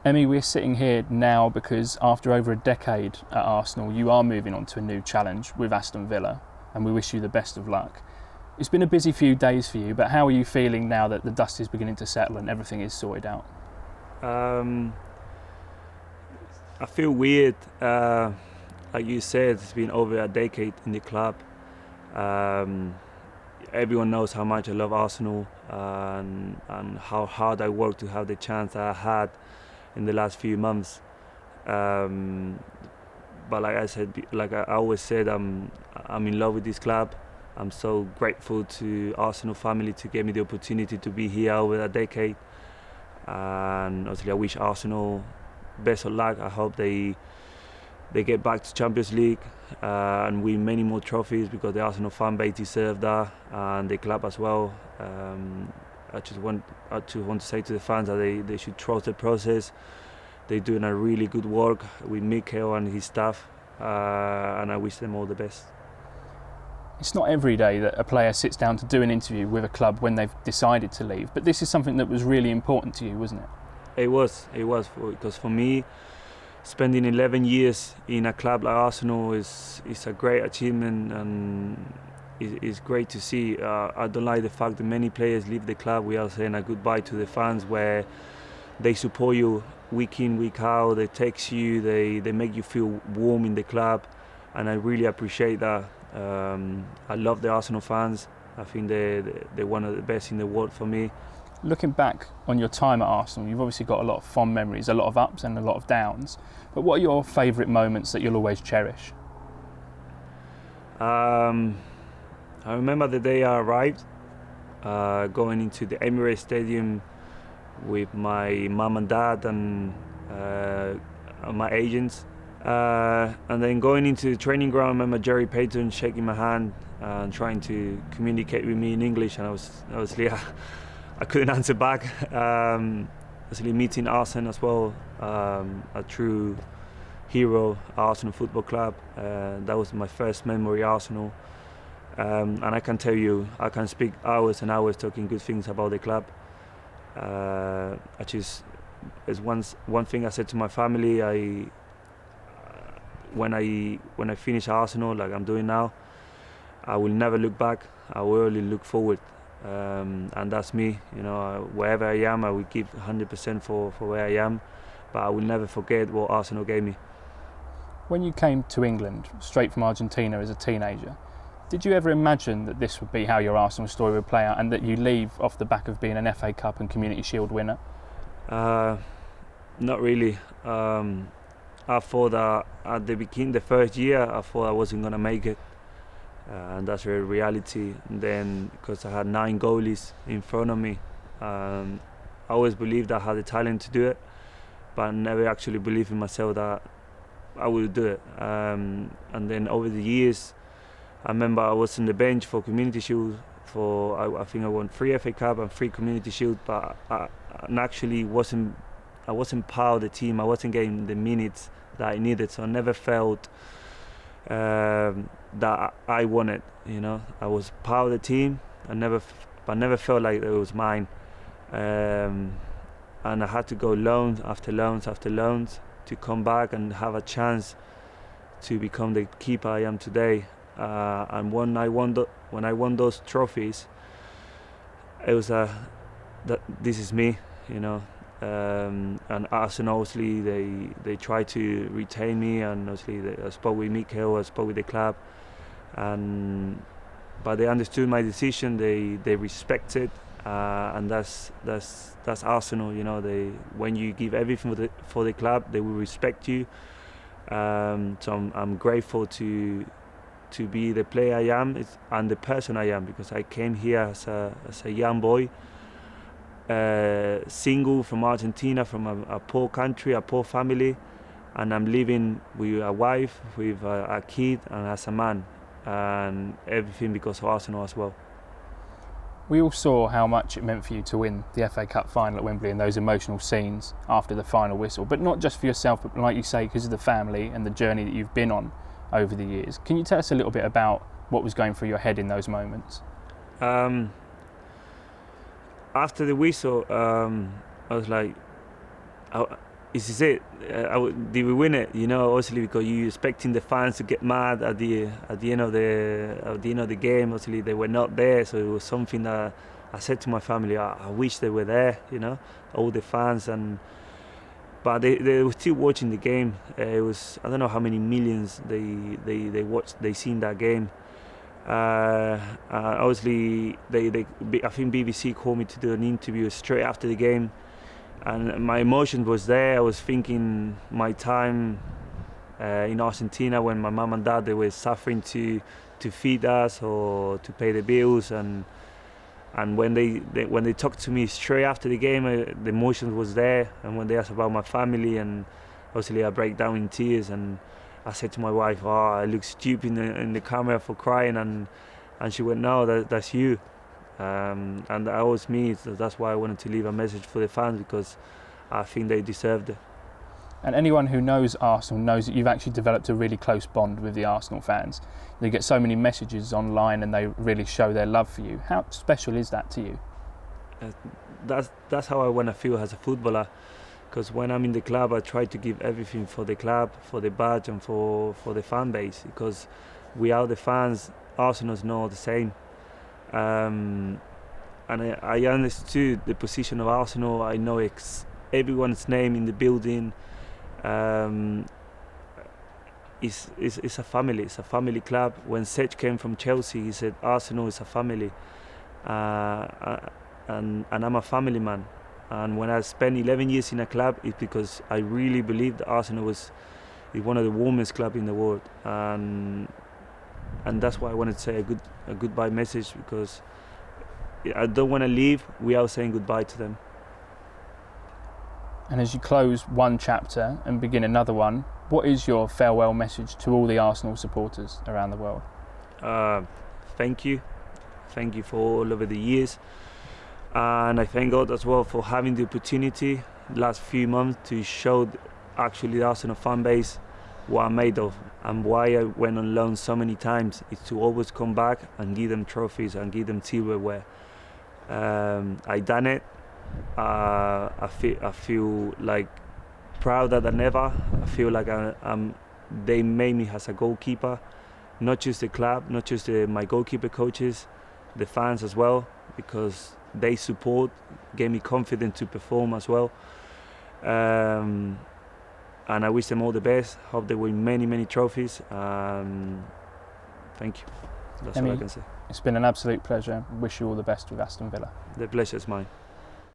Emi, we're sitting here now because after over a decade at Arsenal, you are moving on to a new challenge with Aston Villa, and we wish you the best of luck. It's been a busy few days for you, but how are you feeling now that the dust is beginning to settle and everything is sorted out? I feel weird. Like you said, it's been over a decade in the club. Everyone knows how much I love Arsenal and how hard I worked to have the chance that I had in the last few months. But like I said, like I always said, I'm in love with this club. I'm so grateful to Arsenal family to give me the opportunity to be here over a decade. And obviously, I wish Arsenal best of luck. I hope they get back to Champions League and win many more trophies, because the Arsenal fan base deserve that, and the club as well. I just want to say to the fans that they should trust the process. They're doing a really good work with Mikel and his staff, and I wish them all the best. It's not every day that a player sits down to do an interview with a club when they've decided to leave, but this is something that was really important to you, wasn't it? It was, because for me, spending 11 years in a club like Arsenal is a great achievement, and it's great to see. I don't like the fact that many players leave the club without saying a goodbye to the fans, where they support you week in, week out, they text you, they make you feel warm in the club, and I really appreciate that. I love the Arsenal fans. I think they're one of the best in the world for me. Looking back on your time at Arsenal, you've obviously got a lot of fond memories, a lot of ups and a lot of downs. But what are your favourite moments that you'll always cherish? I remember the day I arrived, going into the Emirates Stadium with my mum and dad and my agents. And then going into the training ground, I remember Jerry Payton shaking my hand and trying to communicate with me in English, and I couldn't answer back. Actually meeting Arsene as well, a true hero, Arsenal Football Club. That was my first memory, Arsenal. And I can tell you, I can speak hours and hours talking good things about the club. It's one thing I said to my family. When I finish Arsenal, like I'm doing now, I will never look back. I will only look forward. And that's me, wherever I am, I will give 100% for where I am, but I will never forget what Arsenal gave me. When you came to England straight from Argentina as a teenager, did you ever imagine that this would be how your Arsenal story would play out, and that you leave off the back of being an FA Cup and Community Shield winner? Not really. I thought that at the beginning, the first year, I thought I wasn't going to make it. And that's a reality. And then, because I had 9 goalies in front of me, I always believed I had the talent to do it, but I never actually believed in myself that I would do it. And then over the years, I remember I was on the bench for Community Shield. I think I won 3 FA Cup and 3 Community Shield, but I actually wasn't part of the team. I wasn't getting the minutes that I needed, so I never felt that I won it. I was part of the team. I never felt like it was mine. And I had to go loans after loans after loans to come back and have a chance to become the keeper I am today. And when I won those trophies, it was that this is me, And Arsenal, obviously, they tried to retain me, and obviously I spoke with Mikel, I spoke with the club, but they understood my decision. They respected, and that's Arsenal. When you give everything for the club, they will respect you. So I'm grateful to be the player I am and the person I am, because I came here as a young boy. Single from Argentina, from a poor country, a poor family, and I'm living with a wife, with a kid, and as a man, and everything because of Arsenal as well. We all saw how much it meant for you to win the FA Cup final at Wembley and those emotional scenes after the final whistle, but not just for yourself, but like you say, because of the family and the journey that you've been on over the years. Can you tell us a little bit about what was going through your head in those moments? After the whistle, I was like, this is it. Did we win it? You know, obviously because you're expecting the fans to get mad at the end of the game. Obviously they were not there, so it was something that I said to my family. I wish they were there. You know, all the fans but they were still watching the game. It was, I don't know how many millions they watched. They seen that game. Obviously I think BBC called me to do an interview straight after the game. And my emotion was there. I was thinking my time in Argentina when my mum and dad, they were suffering to feed us or to pay the bills, and when they talked to me straight after the game, the emotion was there. And when they asked about my family, and obviously I break down in tears, and I said to my wife, "Oh, I look stupid in the camera for crying," and she went, "No, that's you." And that was me. So that's why I wanted to leave a message for the fans, because I think they deserved it. And anyone who knows Arsenal knows that you've actually developed a really close bond with the Arsenal fans. They get so many messages online and they really show their love for you. How special is that to you? That's how I want to feel as a footballer, because when I'm in the club, I try to give everything for the club, for the badge, and for the fan base, because without the fans, Arsenal's not the same. And I understood the position of Arsenal. I know everyone's name in the building. It's a family. It's a family club. When Sech came from Chelsea, he said Arsenal is a family, and I'm a family man. And when I spent 11 years in a club, it's because I really believe that Arsenal is one of the warmest clubs in the world. And that's why I wanted to say a goodbye message, because I don't want to leave without saying goodbye to them. And as you close one chapter and begin another one, what is your farewell message to all the Arsenal supporters around the world? Thank you for all over the years, and I thank God as well for having the opportunity last few months to show actually the Arsenal fan base what I'm made of, and why I went on loan so many times is to always come back and give them trophies and give them silverware. I done it. I feel like prouder than ever. I feel like they made me as a goalkeeper, not just the club, not just my goalkeeper coaches, the fans as well, because they support, gave me confidence to perform as well. And I wish them all the best. Hope they win many trophies. Thank you. That's all I can say. It's been an absolute pleasure. Wish you all the best with Aston Villa. The pleasure is mine.